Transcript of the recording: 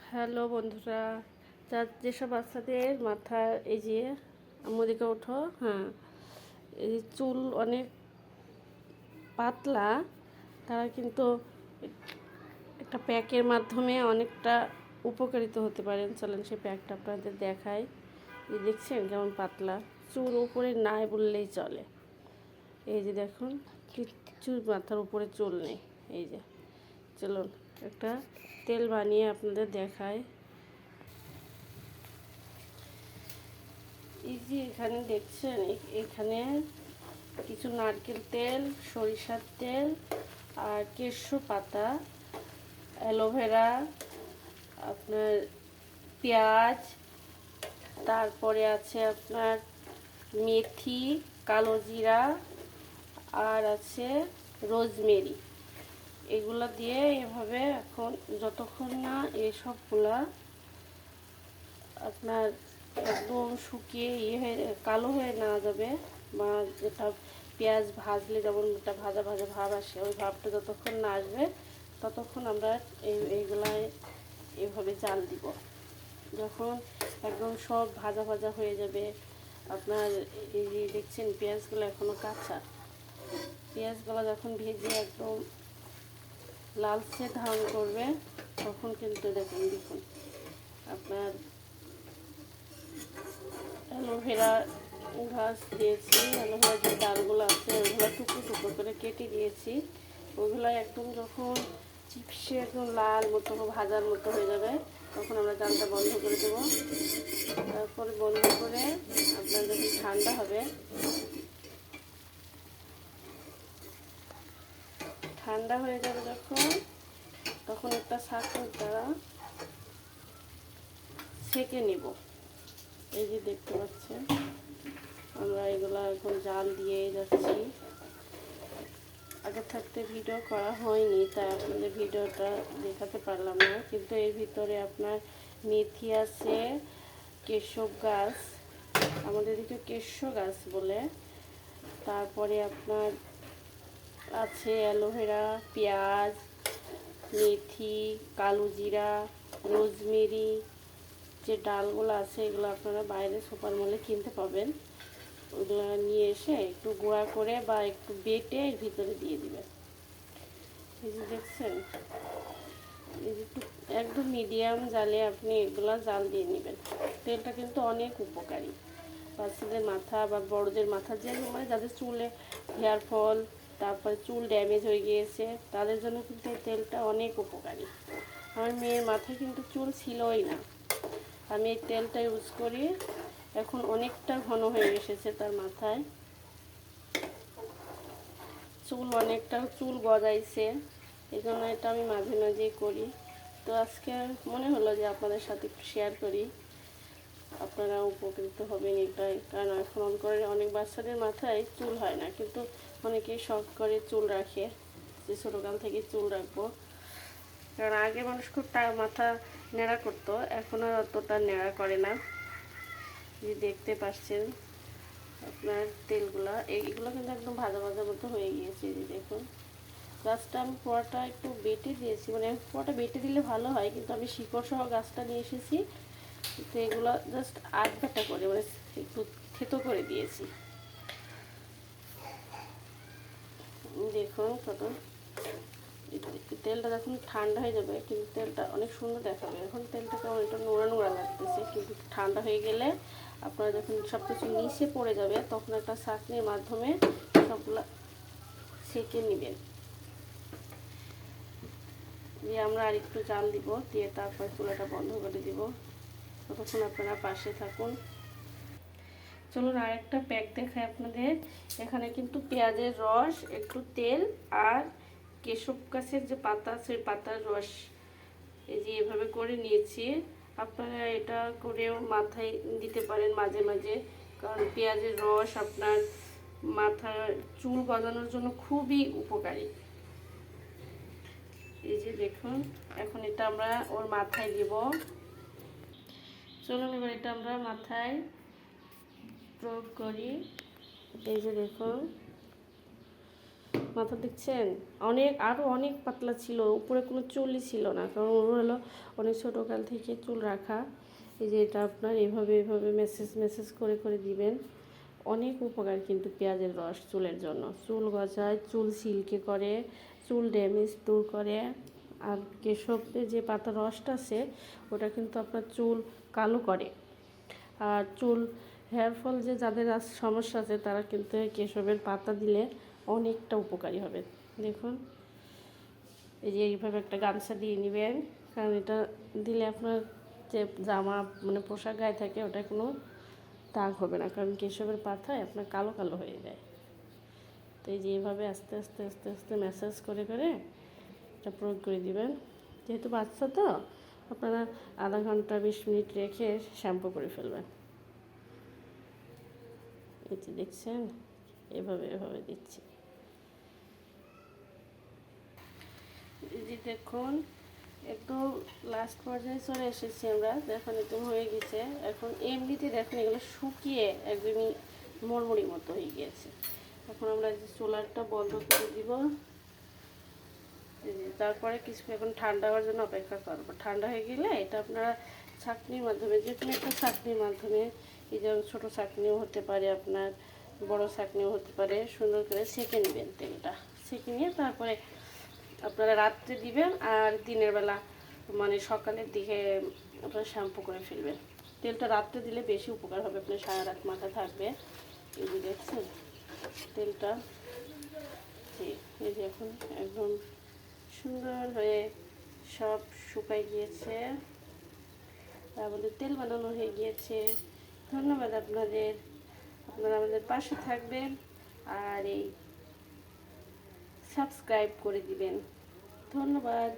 Hello বন্ধুরা, যেসব বাচ্চাদের মাথা এই যে দিকে ওঠো, হ্যাঁ, এই যে চুল অনেক পাতলা, তারা কিন্তু একটা প্যাকের মাধ্যমে অনেকটা উপকারিত হতে পারেন। চলেন সেই প্যাকটা আপনাদের দেখাই। এই দেখছেন কেমন পাতলা, চুল উপরে নাই বললেই চলে। এই যে দেখুন, কিচ্ছু মাথার উপরে চুল নেই। এই যে চলুন একটা তেল বানিয়ে আপনাদের দেখাই। এই যে এখানে দেখছেন, এখানে কিছু নারকেল তেল, সরিষার তেল আর কেশর পাতা, অ্যালোভেরা, আপনার পেঁয়াজ, তারপরে আছে আপনার মেথি, কালো জিরা আর আছে রোজমেরি। এগুলো দিয়ে এভাবে এখন যতক্ষণ না এসবগুলা আপনার একদম শুকিয়ে হয়ে কালো হয়ে না যাবে, বা যেটা পেঁয়াজ ভাজলে যেমন একটা ভাজা ভাজা ভাব আসে, ওই ভাবটা যতক্ষণ না আসবে ততক্ষণ আমরা এইগুলাই এভাবে জাল দিব। যখন একদম সব ভাজা ভাজা হয়ে যাবে, আপনার এই যে দেখছেন পেঁয়াজগুলো এখনও কাঁচা, পেঁয়াজগুলো যখন ভেজে একদম লালচে ধারণ করবে তখন কিন্তু দেখুন আপনার অ্যালোভেরা গাছ দিয়েছি। অ্যালোভেরা যে ডালগুলো আছে ওইগুলো টুকরো টুকরো করে কেটে দিয়েছি। ওইগুলো একদম যখন চিপসে একদম লাল মতো ভাজার মতো হয়ে যাবে তখন আমরা জালটা বন্ধ করে দেবো। তারপরে বন্ধ করে আপনার যখন ঠান্ডা হবে, ঠান্ডা হয়ে যাবে যখন, তখন একটা ছাঁকনির দ্বারা ছেঁকে নিব। এই যে দেখতে পাচ্ছেন আমরা এগুলো এখন জাল দিয়ে যাচ্ছি। আগে থাকতে ভিডিও করা হয়নি তাই আপনাদের ভিডিওটা দেখাতে পারলাম না, কিন্তু এর ভিতরে আপনার মেথি আছে, কেশব গাছ, আমাদের দিকে কেশ গাছ বলে, তারপরে আপনার আছে অ্যালোভেরা, পেঁয়াজ, মেথি, কালো জিরা, রোজমেরি। যে ডালগুলো আছে এগুলো আপনারা বাইরে সুপার মলে কিনতে পাবেন। ওগুলো নিয়ে এসে একটু গুঁড়া করে বা একটু বেটে এর ভিতরে দিয়ে দিবেন। এই যে দেখছেন, এই যে একদম মিডিয়াম জালে আপনি এগুলো জাল দিয়ে নেবেন। তেলটা কিন্তু অনেক উপকারী বাচ্চাদের মাথা বা বড়দের মাথা, যে মানে যাদের চুলে হেয়ার ফল, তারপরে চুল ড্যামেজ হয়ে গিয়েছে তাদের জন্য কিন্তু এই তেলটা অনেক উপকারী। আমার মেয়ের মাথায় কিন্তু চুল ছিলই না, আমি এই তেলটা ইউজ করি, এখন অনেকটা ঘন হয়ে এসেছে তার মাথায়, চুল গজাইছে। এই জন্য এটা আমি মাঝে মাঝেই করি। তো আজকে মনে হলো যে আপনাদের সাথে একটু শেয়ার করি, আপনারা উপকৃত হবেন এটাই। কারণ এখন অনেক বাচ্চাদের মাথায় চুল হয় না, কিন্তু অনেকেই শখ করে চুল রাখে, যে ছোটোকাল থেকে চুল রাখবো। কারণ আগে মানুষ খুব মাথা নেড়া করতো, এখন আর অতটা নেড়া করে না। যে দেখতে পাচ্ছেন আপনার তেলগুলা, এইগুলো কিন্তু একদম ভাজা ভাজা মতো হয়ে গিয়েছে। যে দেখুন গাছটা আমি পোড়াটা একটু বেটে দিয়েছি, মানে পোড়াটা বেটে দিলে ভালো হয়, কিন্তু আমি শিকড় সহ গাছটা নিয়ে এসেছি, তো এগুলো জাস্ট আধ বাটা করে মানে একটু থেতো করে দিয়েছি। দেখুন কত তেলটা যখন ঠান্ডা হয়ে যাবে কিন্তু তেলটা অনেক সুন্দর দেখাবে। এখন তেলটাকে অনেকটা নোড়া নোড়া লাগতেছে, কিন্তু ঠান্ডা হয়ে গেলে আপনারা যখন সব কিছু নিচে পড়ে যাবে তখন একটা ছাঁকনির মাধ্যমে সবগুলো ছেঁকে নেবেন। দিয়ে আমরা আরেকটু জাল দিব, দিয়ে তারপর চুলাটা বন্ধ করে দিব। ততক্ষণ আপনারা পাশে থাকুন। চলুন আরেকটা প্যাক দেখাই আপনাদের। এখানে কিন্তু পেঁয়াজের রস, একটু তেল আর কেশব গাছের যে পাতা সেই পাতার রস এই যে এভাবে করে নিয়েছি। আপনারা এটা করেও মাথায় দিতে পারেন মাঝে মাঝে, কারণ পেঁয়াজের রস আপনার মাথার চুল গজানোর জন্য খুবই উপকারী। এই যে দেখুন এখন এটা আমরা ওর মাথায় দিব। চলুন এবার এটা আমরা মাথায় প্রয়োগ করি। এই যে দেখুন মাথা দেখছেন অনেক, আরও অনেক পাতলা ছিল, উপরে কোনো চুলই ছিল না, কারণ ওর হলো অনেক ছোটোকাল থেকে চুল রাখা। এই যে এটা আপনার এভাবে এভাবে মেসেজ মেসেজ করে করে দিবেন। অনেক উপকার কিন্তু পেঁয়াজের রস চুলের জন্য, চুল গজায়, চুল সিল্কে করে, চুল ড্যামেজ দূর করে। আর কেশবের যে পাতা রসটা আছে ওটা কিন্তু আপনার চুল কালো করে। আর চুল হেয়ার ফল যে যাদের সমস্যা আছে তারা কিন্তু কেশবের পাতা দিলে অনেকটা উপকারী হবে। দেখুন এই যে এইভাবে একটা গামছা দিয়ে নেবেন, কারণ এটা দিলে আপনার যে জামা মানে পোশাক গায়ে থাকে ওটা কোনো দাগ হবে না, কারণ কেশবের পাতায় আপনার কালো কালো হয়ে যায়। তো এই যে এইভাবে আস্তে আস্তে আস্তে আস্তে ম্যাসাজ করে করে এটা প্রয়োগ করে দিবেন। যেহেতু বাচ্চা তো আপনারা আধা ঘন্টা 20 মিনিট রেখে শ্যাম্পু করে ফেলবেন। এই যে দেখছেন এভাবে এভাবে দিচ্ছি। এই যে দেখুন একদম লাস্ট পর্যায়ে চলে এসেছি আমরা, দেখুন একদম হয়ে গেছে। এখন এমনিতে দেখুন এগুলো শুকিয়ে একদমই মরমরি মতো হয়ে গিয়েছে। এখন আমরা যে চুলাটা বন্ধ করে দিব, তারপরে কিছু এখন ঠান্ডা হওয়ার জন্য অপেক্ষা করবো। ঠান্ডা হয়ে গেলে এটা আপনারা ছাঁকনির মাধ্যমে, যে কোনো একটা ছাঁকনির মাধ্যমে, এই যেমন ছোটো ছাঁকনিও হতে পারে, আপনার বড় ছাঁকনিও হতে পারে, সুন্দর করে ছেঁকে নেবেন। তেলটা ছেঁকে নিয়ে তারপরে আপনারা রাত্রে দিবেন, আর দিনের বেলা মানে সকালের দিকে আপনারা শ্যাম্পু করে ফেলবেন। তেলটা রাত্রে দিলে বেশি উপকার হবে, আপনার সারা রাত মাথা থাকবে। এই যে দেখছেন তেলটা, এই যে এখন একদম সুন্দর হয়ে সব শুকাই গিয়েছে, আমাদের তেল বানানো হয়ে গিয়েছে। ধন্যবাদ আপনাদের, আপনারা আমাদের পাশে থাকবেন আর এই সাবস্ক্রাইব করে দিবেন। ধন্যবাদ।